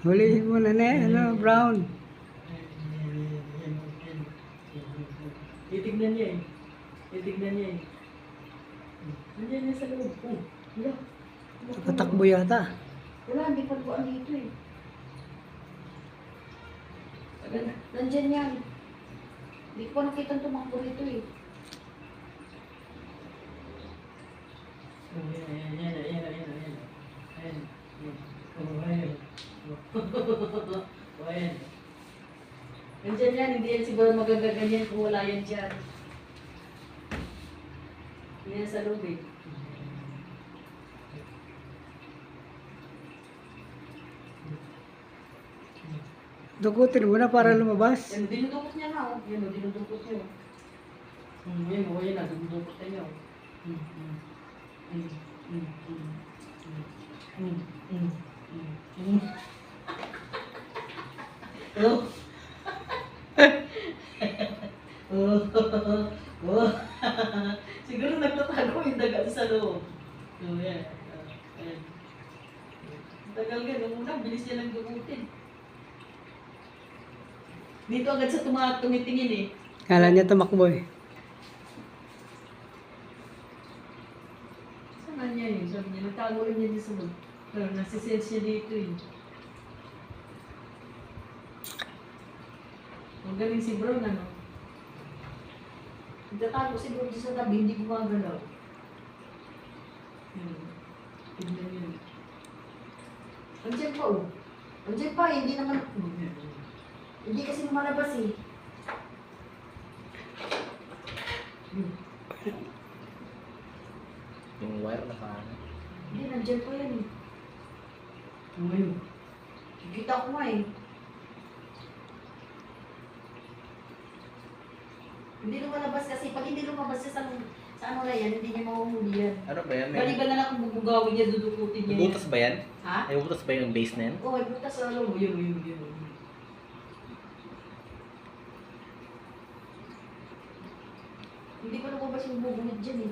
Hulihin mo na Brown. Titignan niya eh. Titignan niya eh. Nandiyan niya sa loob. Oh, wala. Nakatakbo yata. Wala, hindi pa buwan dito eh. Nandiyan yan. Hindi ko nakita tumakbo dito eh. Ayan. Nandiyan yan, hindi yan siguro magagaganyan kung wala yan dyan. Hindi yan sa loob eh. Dukutin mo na para lumabas. Yan, dinudukot niya na oh. Yan, dinudukot niya oh. Yan, yan na, dinudukot niya oh. Oh. Siguro nagtatago yung daga sa loob. Oh, yan. Ayan. Tagal nga, nung una, bilis niya lang dukutin. Dito agad sa tumitingin eh. Kala niya tumakbo eh. Saan niya yun? Sabi niya, nagtago rin niya sa loob. Pero nasisense niya dito eh. Magaling si Brown ano? Nagtatago si Brown sa tabi, hindi gumagalaw. Tignan niyo. Andiyan pa oh. Andiyan pa, hindi naman. Hindi kasi lumalabas eh. Yung wire na paano? Hindi, nandiyan pa yan eh. Ngayon. Kita ko nga eh. Hindi lumalabas kasi pag hindi lumabas siya sa ano na yan, hindi niya mahuhuli yan. Ano ba yan? Balikan na lang kung bubugawin niya, dudukutin niya. Butas ba yan? Ha? May butas ba yung base na yan? Oo, may butas sa ano. Yun. Hindi pa lumabas yung bubungit dyan eh.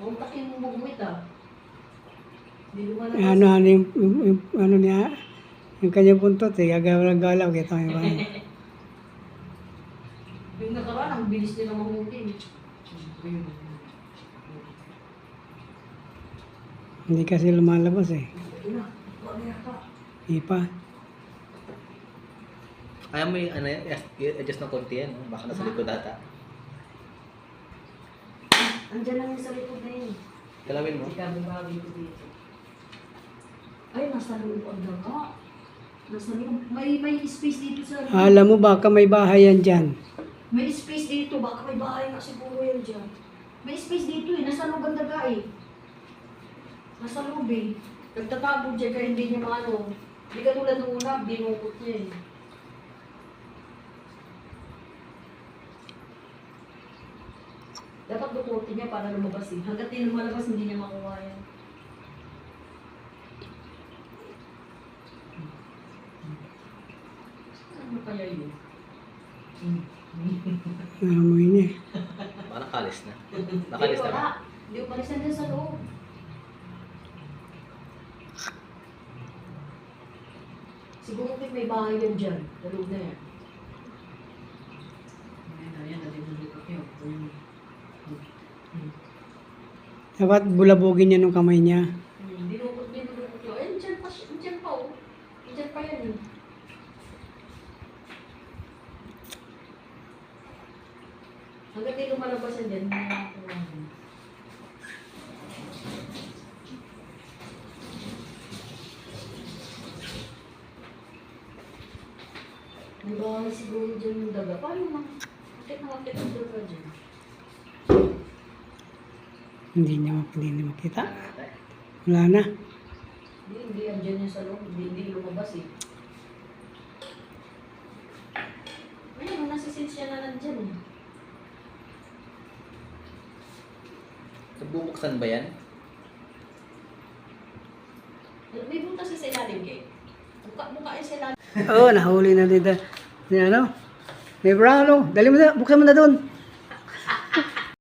Mauntak yung bubungit ah. Hindi lumalabas. Ano niya, yung kanyang puntot eh, gagalaw-galaw, kita mo ba? Yung nakaraan, ang bilis nila mahuli. Hindi kasi lumalabas eh. Hindi pa. Kaya mo yung i-adjust ng konti yan, no? Baka nasa likod ata. Andiyan lang yung sa likod na yun. Kalawin mo. Sige, bumawi ko dito. Ay, nasa loob ang daga. Nasa loob. May space dito sa loob. Alam mo baka may bahay yan dyan. May space dito. Baka may bahay nga siguro yan dyan. May space dito eh. Nasa loob ang daga eh. Nasa loob eh. Nagtatago dyan kaya hindi niya maano. Hindi ka tulad ng una, binukot niya eh. Dapat dukutin niya para lumabas eh. Hanggat di lumalabas, hindi niya makuha yan. Ano kaya yun? Naamoy niya eh. Baka nakalis na. Nakalis na ba? Hindi umalis na din sa loob. Siguro may bahay yan dyan. Sa loob na yan. Ayan, nalilulukot yun. Dapat bulabugin niya nung kamay niya. Dinukot yun. Ayun, dyan pa oh. Dyan pa yan eh. Hanggang di lumalabas yan dyan, hindi na ako may bahay siguro dyan yung daga. Paano naman? Bakit nakakit ang daga dyan? Hindi niya makita. Wala na. Hindi yan dyan yung sa loob. Hindi lumabas eh. Ayun, nasisense siya na nandyan eh. Nagbubuksan ba yan? May butas sa ilalim kay. Buka sa ilalim. Oo, nahuli na dito. Ni ano? May brown, oh. Dali mo na, buksan mo na doon.